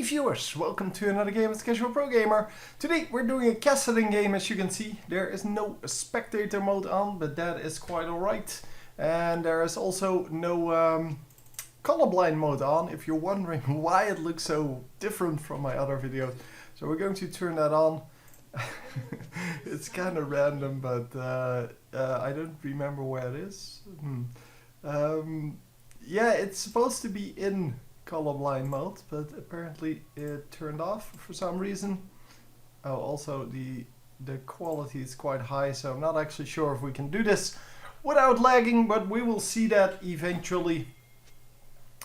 Hey viewers, welcome to another game as Casual Pro Gamer. Today we're doing a Kassadin game. As you can see, there is no spectator mode on, but that is quite alright. And there is also no colorblind mode on, if you're wondering why it looks so different from my other videos. So we're going to turn that on. It's kind of random, but I don't remember where it is. Yeah, it's supposed to be in colorblind mode, but apparently it turned off for some reason. Oh, also the quality is quite high, so I'm not actually sure if we can do this without lagging, but we will see that eventually.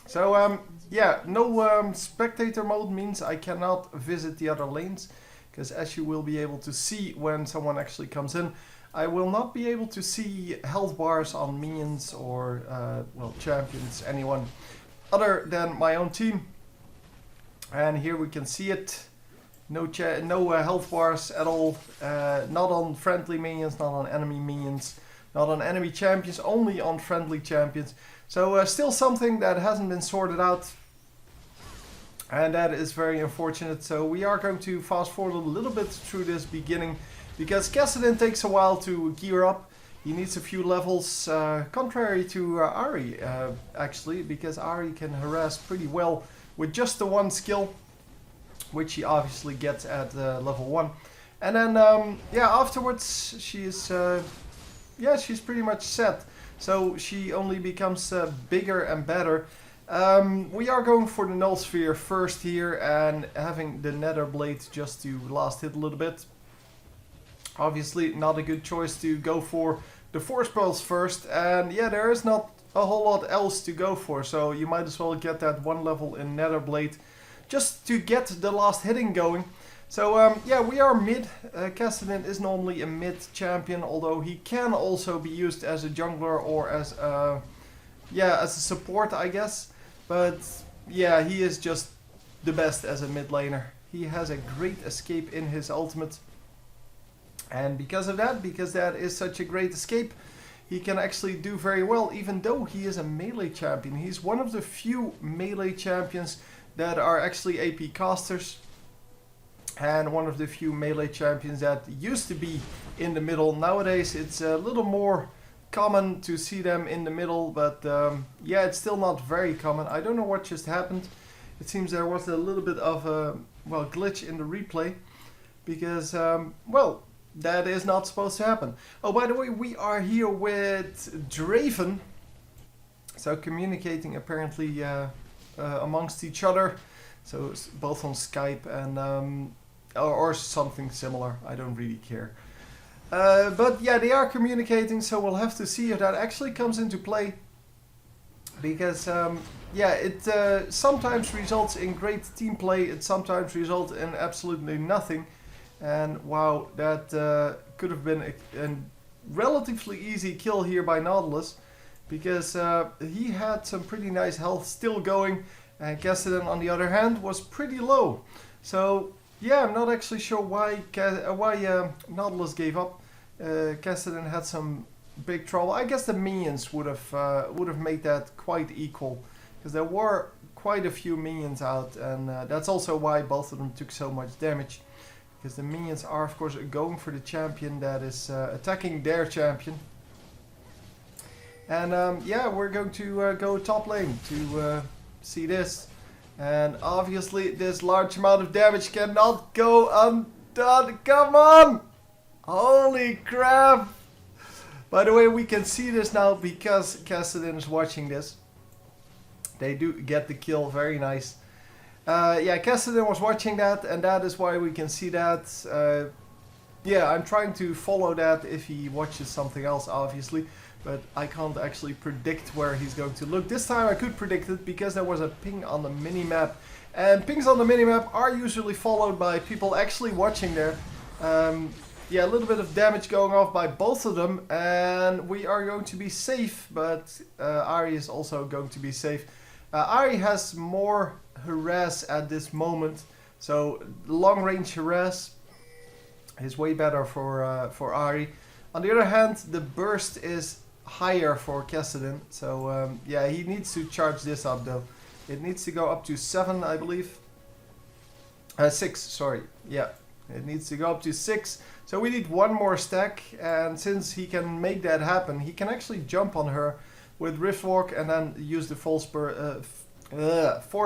So yeah, no spectator mode means I cannot visit the other lanes, because as you will be able to see when someone actually comes in, I will not be able to see health bars on minions or well, champions, anyone other than my own team. And here we can see it. No health bars at all. Not on friendly minions, not on enemy minions, not on enemy champions, only on friendly champions. So still something that hasn't been sorted out, and that is very unfortunate. So we are going to fast forward a little bit through this beginning, because Kassadin takes a while to gear up. He needs a few levels, contrary to Ahri, actually, because Ahri can harass pretty well with just the one skill, which he obviously gets at level 1. And then, yeah, afterwards she's pretty much set. So she only becomes bigger and better. We are going for the Null Sphere first here, and having the Nether Blade just to last hit a little bit. Obviously not a good choice to go for the Force Pearls first, and yeah, there is not a whole lot else to go for, so you might as well get that one level in Nether Blade just to get the last hitting going. So yeah, we are mid. Kassadin is normally a mid champion, although he can also be used as a jungler or as a, yeah, as a support, I guess. But yeah, he is just the best as a mid laner. He has a great escape in his ultimate. And because of that, because that is such a great escape, he can actually do very well, even though he is a melee champion. He's one of the few melee champions that are actually AP casters, and one of the few melee champions that used to be in the middle. Nowadays it's a little more common to see them in the middle, but yeah, it's still not very common. I don't know what just happened. It seems there was a little bit of a, well, glitch in the replay, because well, that is not supposed to happen. Oh, by the way, we are here with Draven. So communicating apparently amongst each other. So both on Skype and or something similar. I don't really care. But yeah, they are communicating, so we'll have to see if that actually comes into play. Because yeah, it sometimes results in great team play. It sometimes results in absolutely nothing. And wow, that could have been a relatively easy kill here by Nautilus, because he had some pretty nice health still going, and Kassadin on the other hand was pretty low. So yeah, I'm not actually sure why Nautilus gave up. Kassadin had some big trouble. I guess the minions would have made that quite equal, because there were quite a few minions out, and that's also why both of them took so much damage. Because the minions are, of course, going for the champion that is attacking their champion. And yeah, we're going to go top lane to see this. And obviously this large amount of damage cannot go undone. Come on! Holy crap! By the way, we can see this now because Kassadin is watching this. They do get the kill, very nice. Yeah, Kassadin was watching that, and that is why we can see that. Yeah, I'm trying to follow that if he watches something else, obviously, but I can't actually predict where he's going to look. This time I could predict it because there was a ping on the minimap, and pings on the minimap are usually followed by people actually watching there. Yeah, a little bit of damage going off by both of them, and we are going to be safe, but Ahri is also going to be safe. Ahri has more harass at this moment, so long range harass is way better for Ahri. On the other hand, the burst is higher for Kassadin, so yeah, he needs to charge this up though. It needs to go up to 7, I believe. 6, sorry. Yeah, it needs to go up to 6. So we need one more stack, and since he can make that happen, he can actually jump on her with Riftwalk and then use the Force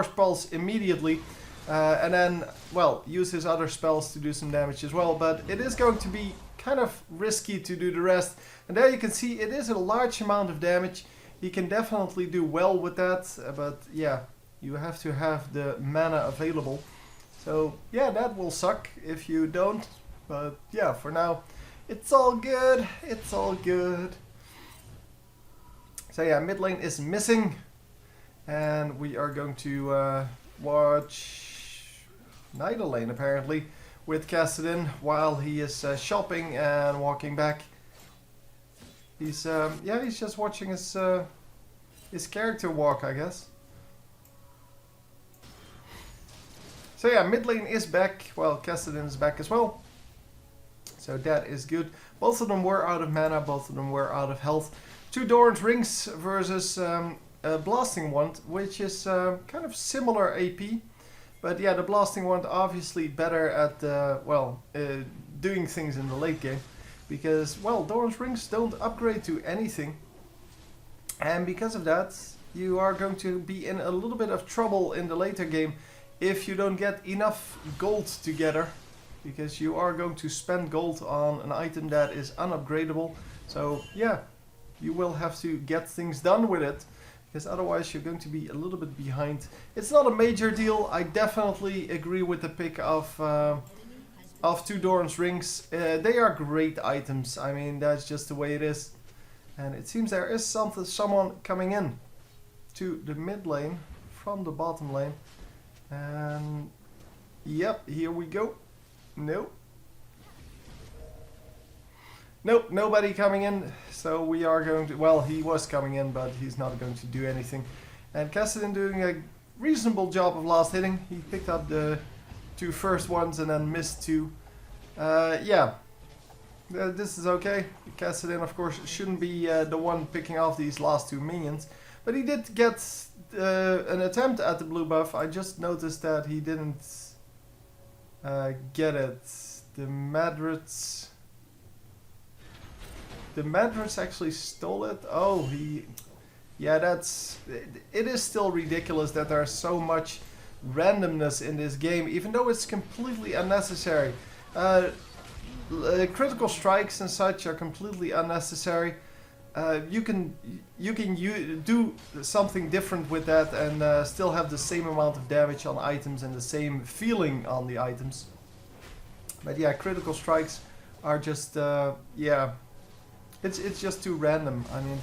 Pulse immediately. And then, well, use his other spells to do some damage as well. But it is going to be kind of risky to do the rest. And there you can see it is a large amount of damage. He can definitely do well with that. But yeah, you have to have the mana available. So yeah, that will suck if you don't. But yeah, for now, it's all good. It's all good. So yeah, mid lane is missing. And we are going to watch Middle Lane apparently with Kassadin while he is shopping and walking back. He's yeah, he's just watching his character walk, I guess. So yeah, mid lane is back. Well, Kassadin is back as well. So that is good. Both of them were out of mana, both of them were out of health. 2 Doran's Rings versus a Blasting Wand, which is kind of similar AP. But yeah, the Blasting Wand obviously better at, doing things in the late game. Because, well, Doran's Rings don't upgrade to anything. And because of that, you are going to be in a little bit of trouble in the later game if you don't get enough gold together. Because you are going to spend gold on an item that is unupgradable. So yeah, you will have to get things done with it. Because otherwise you're going to be a little bit behind. It's not a major deal. I definitely agree with the pick of 2 Doran's Rings. They are great items. I mean, that's just the way it is. And it seems there is someone coming in to the mid lane from the bottom lane. And yep, here we go. Nope. Nope, nobody coming in, so we are going to... Well, he was coming in, but he's not going to do anything. And Kassadin doing a reasonable job of last hitting. He picked up the 2 first ones and then missed 2. Yeah, this is okay. Kassadin, of course, shouldn't be the one picking off these last 2 minions. But he did get an attempt at the blue buff. I just noticed that he didn't get it. The Madrits... The Madrits actually stole it. Oh, he... Yeah, that's... It is still ridiculous that there's so much randomness in this game, even though it's completely unnecessary. Critical strikes and such are completely unnecessary. You can do something different with that and still have the same amount of damage on items and the same feeling on the items. But yeah, critical strikes are just... yeah... It's just too random. I mean,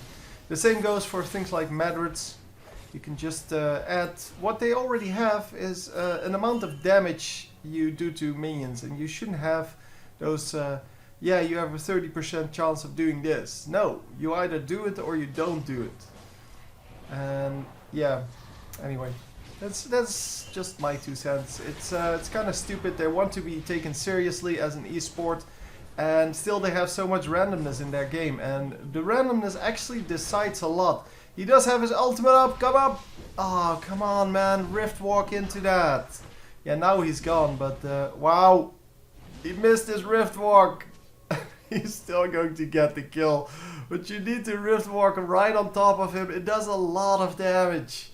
the same goes for things like Madrits. You can just add... What they already have is an amount of damage you do to minions. And you shouldn't have those... yeah, you have a 30% chance of doing this. No, you either do it or you don't do it. And yeah, anyway. That's just my 2 cents. It's kind of stupid. They want to be taken seriously as an esport. And still they have so much randomness in their game. And the randomness actually decides a lot. He does have his ultimate up. Come up. Oh, come on, man. Rift walk into that. Yeah, now he's gone. But, wow. He missed his Rift walk. He's still going to get the kill. But you need to Rift walk right on top of him. It does a lot of damage.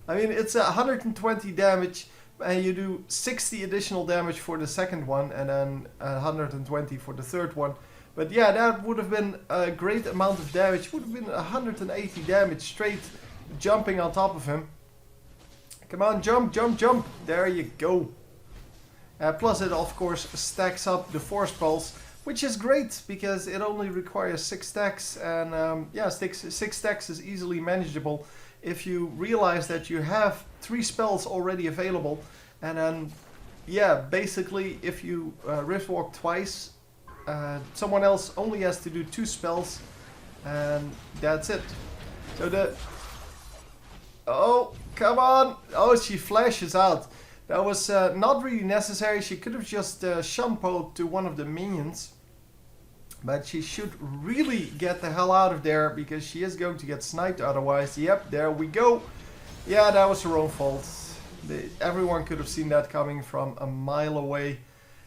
I mean, it's 120 damage. And you do 60 additional damage for the second one, and then 120 for the third one. But yeah, that would have been a great amount of damage. Would have been 180 damage straight jumping on top of him. Come on, jump, jump, jump. There you go. Plus it, of course, stacks up the Force Pulse, which is great because it only requires 6 stacks. And yeah, 6 stacks is easily manageable if you realize that you have 3 spells already available. And then, yeah, basically if you Rift Walk twice, someone else only has to do 2 spells, and that's it. So the... Oh, come on! Oh, she flashes out. That was not really necessary. She could have just shampoed to one of the minions. But she should really get the hell out of there, because she is going to get sniped otherwise. Yep, there we go. Yeah, that was her own fault. Everyone could have seen that coming from a mile away.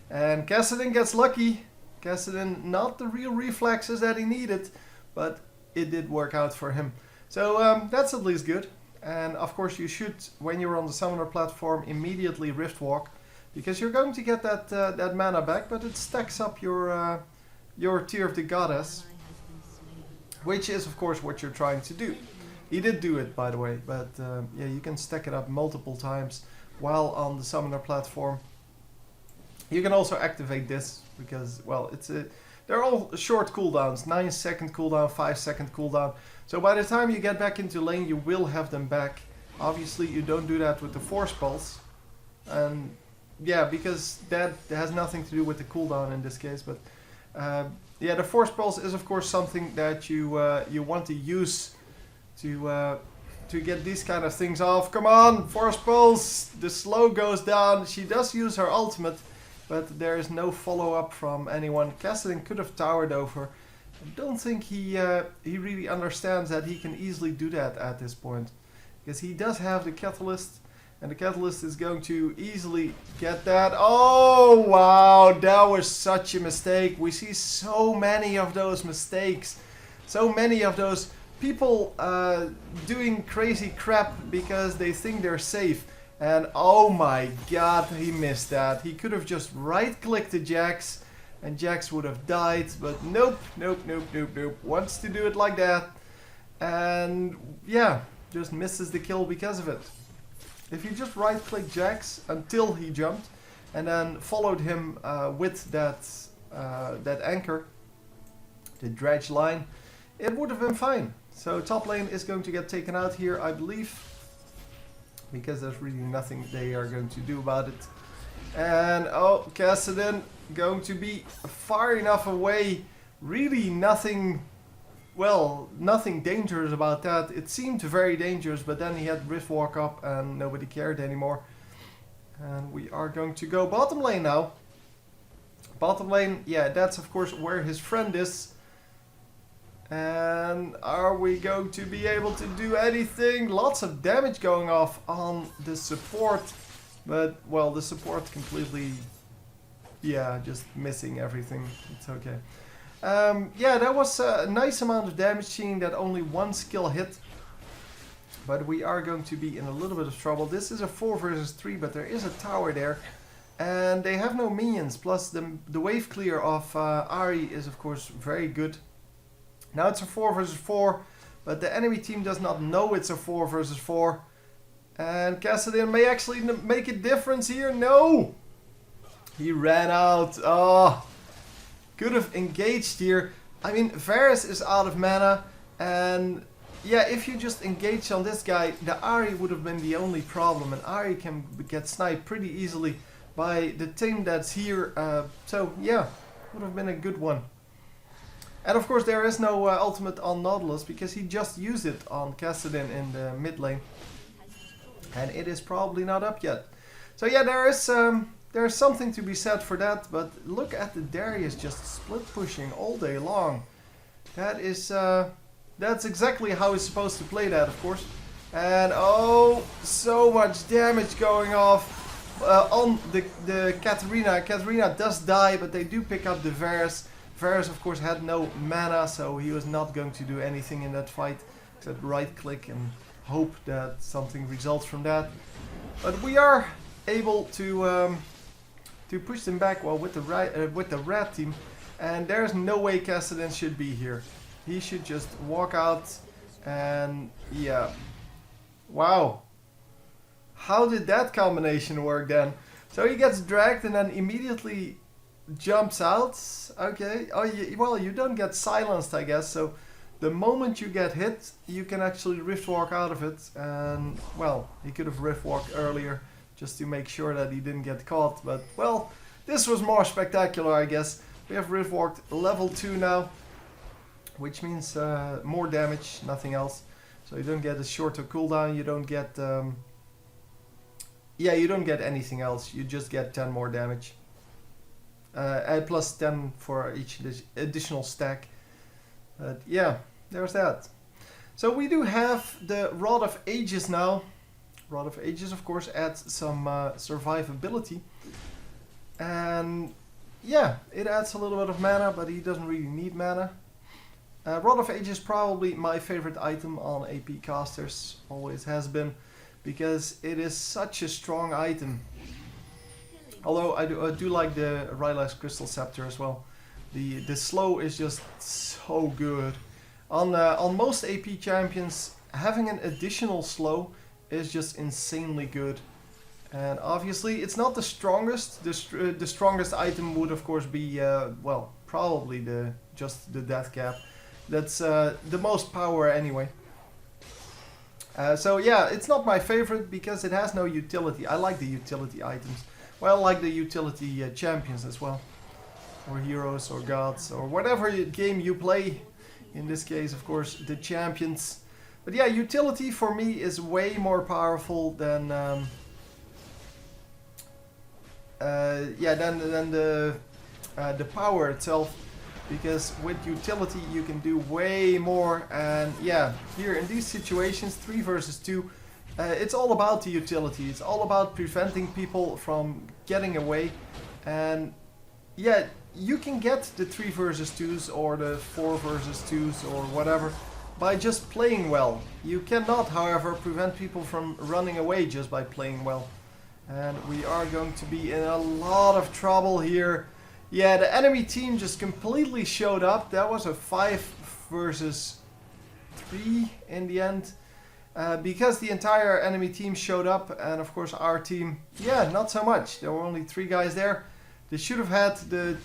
And Kassadin gets lucky. Kassadin, not the real reflexes that he needed, but it did work out for him. So that's at least good. And of course you should, when you're on the summoner platform, immediately Rift Walk, because you're going to get that mana back, but it stacks up your Tear of the Goddess, which is of course what you're trying to do. He did do it, by the way, but yeah, you can stack it up multiple times while on the summoner platform. You can also activate this because, well, they're all short cooldowns, 9-second cooldown, 5-second cooldown. So by the time you get back into lane, you will have them back. Obviously, you don't do that with the Force Pulse, and yeah, because that has nothing to do with the cooldown in this case. But yeah, the Force Pulse is of course something that you want to use to get these kind of things off. Come on, Force Pulse! The slow goes down. She does use her ultimate, but there is no follow-up from anyone. Kassadin could have towered over. I don't think he really understands that he can easily do that at this point, because he does have the Catalyst, and the Catalyst is going to easily get that. Oh wow, that was such a mistake. We see so many of those mistakes, so many of those people doing crazy crap because they think they're safe. And oh my god, he missed that. He could have just right-clicked the Jax, and Jax would have died, but nope, nope, nope, nope, nope. Wants to do it like that, and yeah, just misses the kill because of it. If you just right-click Jax until he jumped, and then followed him with that anchor, the dredge line, it would have been fine. So top lane is going to get taken out here, I believe, because there's really nothing they are going to do about it. And oh, Kassadin going to be far enough away. Really nothing, well, nothing dangerous about that. It seemed very dangerous, but then he had Rift Walk up and nobody cared anymore. And we are going to go bottom lane now. Bottom lane, yeah, that's of course where his friend is. And are we going to be able to do anything? Lots of damage going off on the support, but well, the support completely, yeah, just missing everything. It's okay. Yeah, that was a nice amount of damage, seeing that only one skill hit, but we are going to be in a little bit of trouble. This is a 4 versus 3, but there is a tower there, and they have no minions, plus the wave clear of Ahri is of course very good. Now it's a 4 versus 4, but the enemy team does not know it's a 4 versus 4. And Kassadin may actually make a difference here. No! He ran out. Oh, could have engaged here. I mean, Varus is out of mana. And yeah, if you just engage on this guy, the Ahri would have been the only problem. And Ahri can get sniped pretty easily by the team that's here. So yeah, would have been a good one. And of course there is no ultimate on Nautilus, because he just used it on Kassadin in the mid lane. And it is probably not up yet. So yeah, there is something to be said for that, but look at the Darius just split pushing all day long. That is, that's exactly how he's supposed to play that, of course. And oh, so much damage going off on the Katarina. Katarina does die, but they do pick up the Varus. Varus of course had no mana, so he was not going to do anything in that fight except right click and hope that something results from that. But we are able to push them back, well, with the red team, and there's no way Kassadin should be here. He should just walk out, and yeah. Wow. How did that combination work then? So he gets dragged and then immediately jumps out. Okay. Oh, well, you don't get silenced, I guess. So the moment you get hit, you can actually Rift Walk out of it. And well, he could have Rift Walked earlier just to make sure that he didn't get caught. But well, this was more spectacular, I guess. We have Rift Walked level 2 now, which means more damage, nothing else. So you don't get a shorter cooldown. You don't get yeah, you don't get anything else. You just get 10 more damage. And plus 10 for each additional stack. But yeah, there's that. So we do have the Rod of Ages now, Rod of Ages, of course, adds some survivability. And yeah, it adds a little bit of mana, but he doesn't really need mana. Rod of Ages is probably my favorite item on AP casters, always has been, because it is such a strong item. Although I do like the Ryla's Crystal Scepter as well. The slow is just so good. On most AP champions, having an additional slow is just insanely good. And obviously it's not the strongest. The strongest item would of course be, well, probably just the death cap. That's the most power anyway. So yeah, it's not my favorite because it has no utility. I like the utility items. Well, I like the utility champions as well. Or heroes or gods or whatever game you play. In this case, of course, the champions. But yeah, utility for me is way more powerful than than the power itself. Because with utility you can do way more, and yeah, here in these situations, 3 versus 2, it's all about the utility. It's all about preventing people from getting away, and yeah, you can get the 3 versus 2s or the 4 versus 2s or whatever by just playing well. You cannot, however, prevent people from running away just by playing well. And we are going to be in a lot of trouble here. Yeah, the enemy team just completely showed up. That was a 5 versus 3 in the end. Because the entire enemy team showed up, and of course our team, yeah, not so much. There were only 3 guys there. They should have had the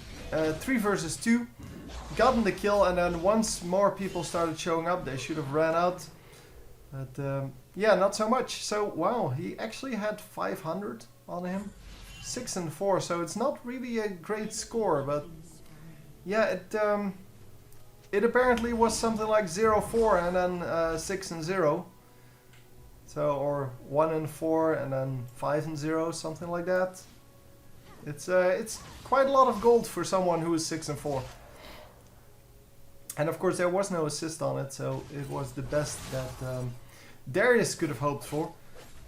3 versus 2, gotten the kill, and then once more people started showing up, they should have ran out. But yeah, not so much. So wow, he actually had 500 on him. 6 and 4, so it's not really a great score, but yeah, it apparently was something like 0-4 and then 6 and 0. So, or 1 and 4 and then 5 and 0, something like that. It's quite a lot of gold for someone who is 6 and 4. And of course there was no assist on it, so it was the best that Darius could have hoped for.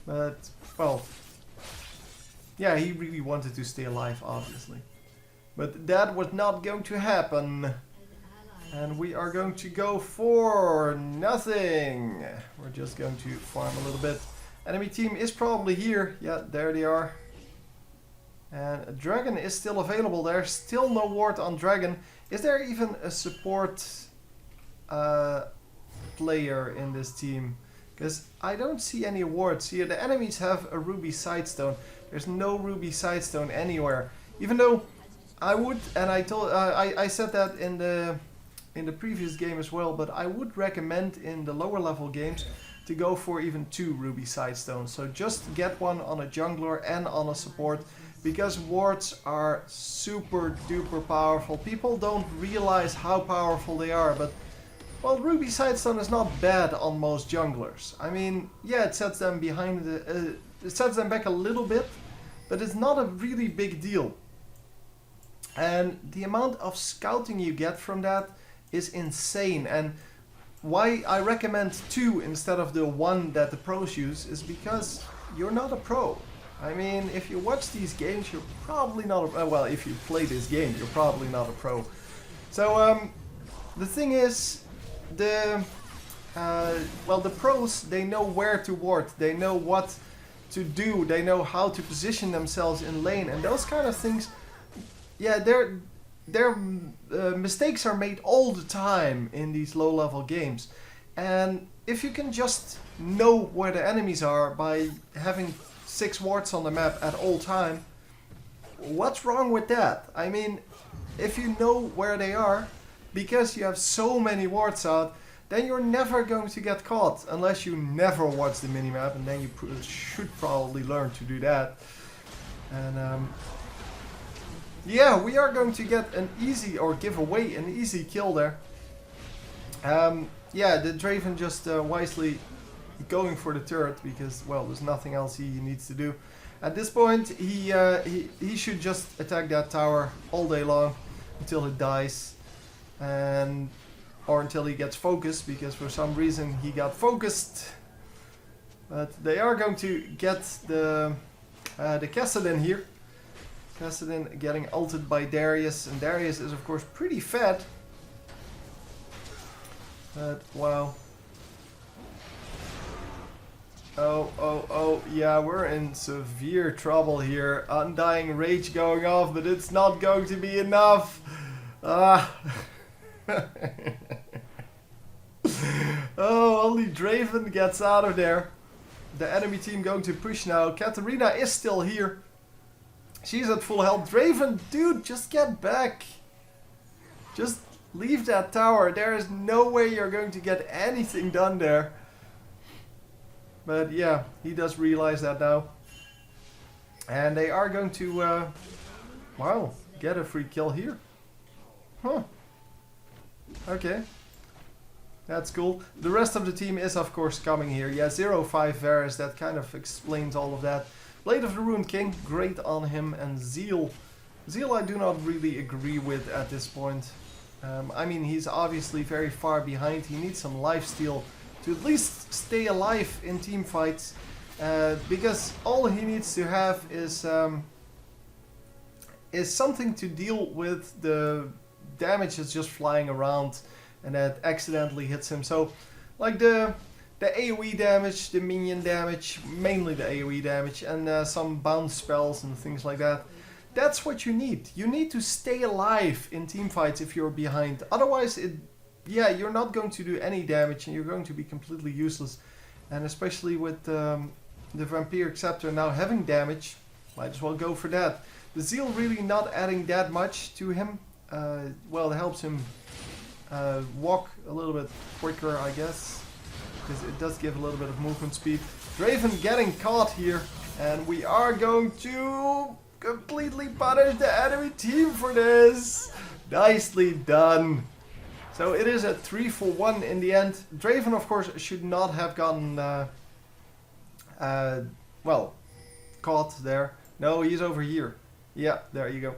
But, well, yeah, he really wanted to stay alive, obviously. But that was not going to happen. And we are going to go for nothing. We're just going to farm a little bit. Enemy team is probably here. Yeah, there they are. And a dragon is still available. There's still no ward on dragon. Is there even a support player in this team? Because I don't see any wards here. The enemies have a ruby sightstone. There's no ruby sightstone anywhere. Even though I would, and I said that in the previous game as well, but I would recommend in the lower level games to go for even 2 ruby sightstones. So just get one on a jungler and on a support, because wards are super duper powerful. People don't realize how powerful they are, but well, ruby sightstone is not bad on most junglers. I mean, yeah, it sets them behind it sets them back a little bit, but it's not a really big deal. And the amount of scouting you get from that is insane. And why I recommend 2 instead of the 1 that the pros use is because you're not a pro. I mean, if you watch these games, you're probably not a well, if you play this game, you're probably not a pro. So the thing is, well, the pros, they know where to ward, they know what to do, they know how to position themselves in lane, and those kind of things. Yeah, their mistakes are made all the time in these low-level games, and if you can just know where the enemies are by having 6 wards on the map at all time, what's wrong with that? I mean, if you know where they are, because you have so many wards out, then you're never going to get caught, unless you never watch the minimap, and then you should probably learn to do that. And yeah, we are going to get an easy, or give away an easy kill there. Yeah, the Draven just wisely going for the turret, because, well, there's nothing else he needs to do. At this point, he should just attack that tower all day long until it dies, or until he gets focused, because for some reason he got focused. But they are going to get the Kassadin here. Kassadin getting ulted by Darius, and Darius is of course pretty fat. But wow. Oh, yeah, we're in severe trouble here. Undying Rage going off, but it's not going to be enough. Ah. Oh, only Draven gets out of there. The enemy team going to push now. Katarina is still here. She's at full health. Draven, dude, just get back. Just leave that tower. There is no way you're going to get anything done there. But yeah, he does realize that now. And they are going to, wow, get a free kill here. Huh. Okay. That's cool. The rest of the team is of course coming here. Yeah, 0-5 Varus, that kind of explains all of that. Blade of the Ruined King, great on him. And Zeal. Zeal I do not really agree with at this point. I mean, he's obviously very far behind. He needs some lifesteal to at least stay alive in team fights. Because all he needs to have is something to deal with the damage that's just flying around and that accidentally hits him. So, like the AoE damage, the minion damage, mainly the AoE damage, and some bounce spells and things like that. That's what you need. You need to stay alive in team fights if you're behind. Otherwise, yeah, you're not going to do any damage and you're going to be completely useless. And especially with the Vampiric Scepter now having damage, might as well go for that. The Zeal really not adding that much to him. Well, it helps him walk a little bit quicker, I guess, because it does give a little bit of movement speed. Draven getting caught here, and we are going to completely punish the enemy team for this. Nicely done. So it is a 3-for-1 in the end. Draven, of course, should not have gotten, well, caught there. No, he's over here. Yeah, there you go.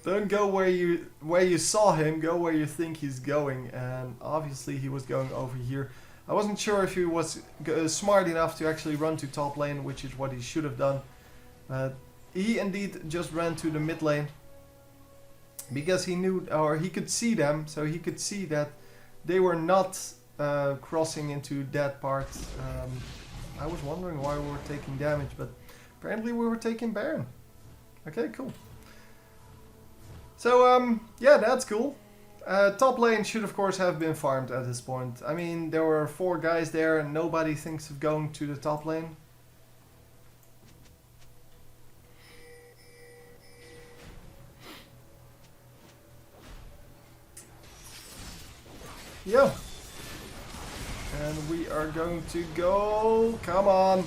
Don't go where you saw him, go where you think he's going. And obviously he was going over here. I wasn't sure if he was smart enough to actually run to top lane, which is what he should have done. But he indeed just ran to the mid lane. Because he knew, or he could see them, so he could see that they were not crossing into that part. I was wondering why we were taking damage, but apparently we were taking Baron. Okay, cool. So, yeah, that's cool. Top lane should of course have been farmed at this point. I mean, there were 4 guys there and nobody thinks of going to the top lane. Yeah. And we are going to go. Come on.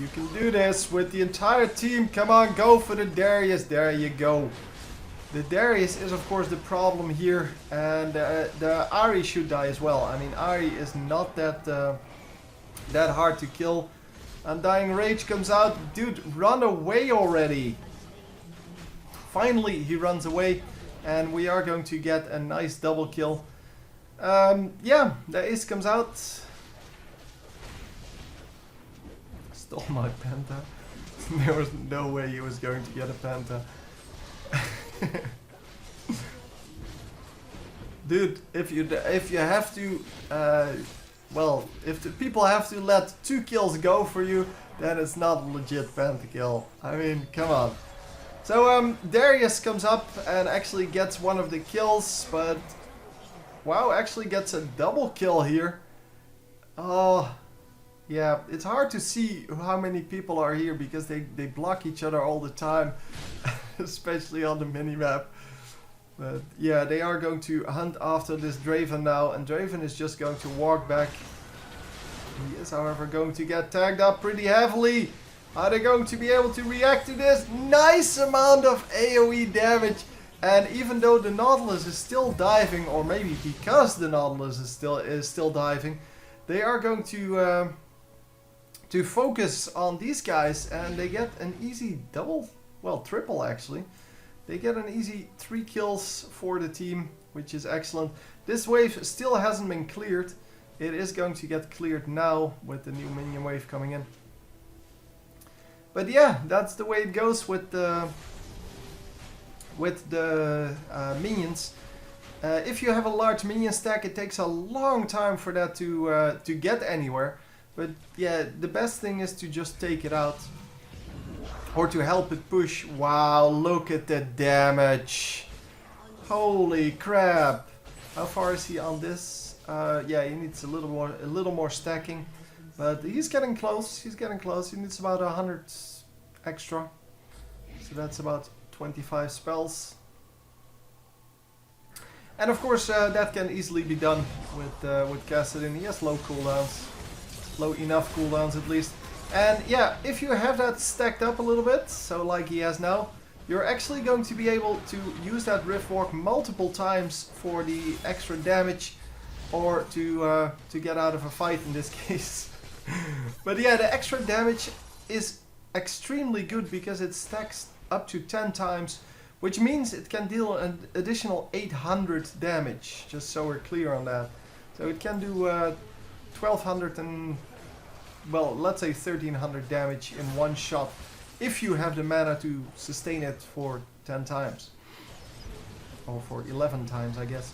You can do this with the entire team. Come on, go for the Darius. There you go. The Darius is of course the problem here, and the Ahri should die as well. I mean, Ahri is not that that hard to kill. Undying Rage comes out. Dude, run away already. Finally, he runs away, and we are going to get a nice double kill. Yeah, the ace comes out. Stole my Penta. There was no way he was going to get a Penta. Dude, if you have to, well, if the people have to let 2 kills go for you, then it's not a legit pentakill. I mean, come on. So Darius comes up and actually gets one of the kills, but wow, actually gets a double kill here. Oh, yeah, it's hard to see how many people are here because they block each other all the time. Especially on the minimap. But yeah, they are going to hunt after this Draven now, and Draven is just going to walk back. He is, however, going to get tagged up pretty heavily. Are they going to be able to react to this? Nice amount of AoE damage. And even though the Nautilus is still diving, or maybe because the Nautilus is still diving, they are going to focus on these guys, and they get an easy double. Well, triple actually. They get an easy 3 kills for the team, which is excellent. This wave still hasn't been cleared. It is going to get cleared now with the new minion wave coming in. But yeah, that's the way it goes with the minions. If you have a large minion stack, it takes a long time for that to get anywhere. But yeah, the best thing is to just take it out. Or to help it push. Wow, look at the damage. Holy crap. How far is he on this? Yeah, he needs a little more stacking. But he's getting close. He's getting close. He needs about 100 extra. So that's about 25 spells. And of course that can easily be done with Kassadin. He has low cooldowns. Low enough cooldowns at least. And yeah, if you have that stacked up a little bit, so like he has now, you're actually going to be able to use that Rift Walk multiple times for the extra damage, or to get out of a fight in this case. But yeah, the extra damage is extremely good because it stacks up to 10 times, which means it can deal an additional 800 damage, just so we're clear on that. So it can do 1200 and, well, let's say 1300 damage in one shot, if you have the mana to sustain it for 10 times. Or for 11 times, I guess.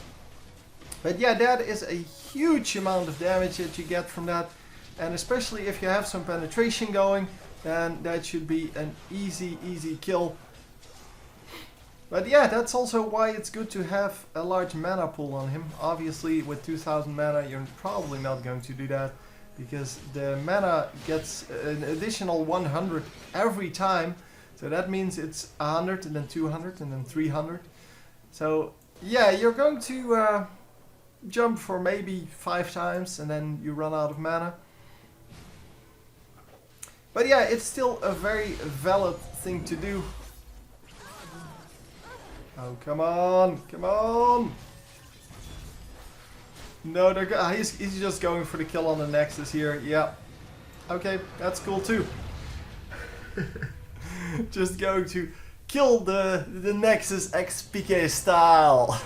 But yeah, that is a huge amount of damage that you get from that. And especially if you have some penetration going, then that should be an easy kill. But yeah, that's also why it's good to have a large mana pool on him. Obviously, with 2000 mana, you're probably not going to do that, because the mana gets an additional 100 every time. So that means it's 100 and then 200 and then 300. So yeah, you're going to jump for maybe 5 times and then you run out of mana. But yeah, it's still a very valid thing to do. Oh, come on, come on! No, he's just going for the kill on the Nexus here. Yeah. Okay, that's cool too. Just going to kill the Nexus XPK style.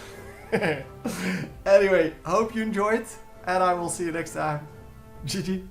Anyway, hope you enjoyed, and I will see you next time. GG.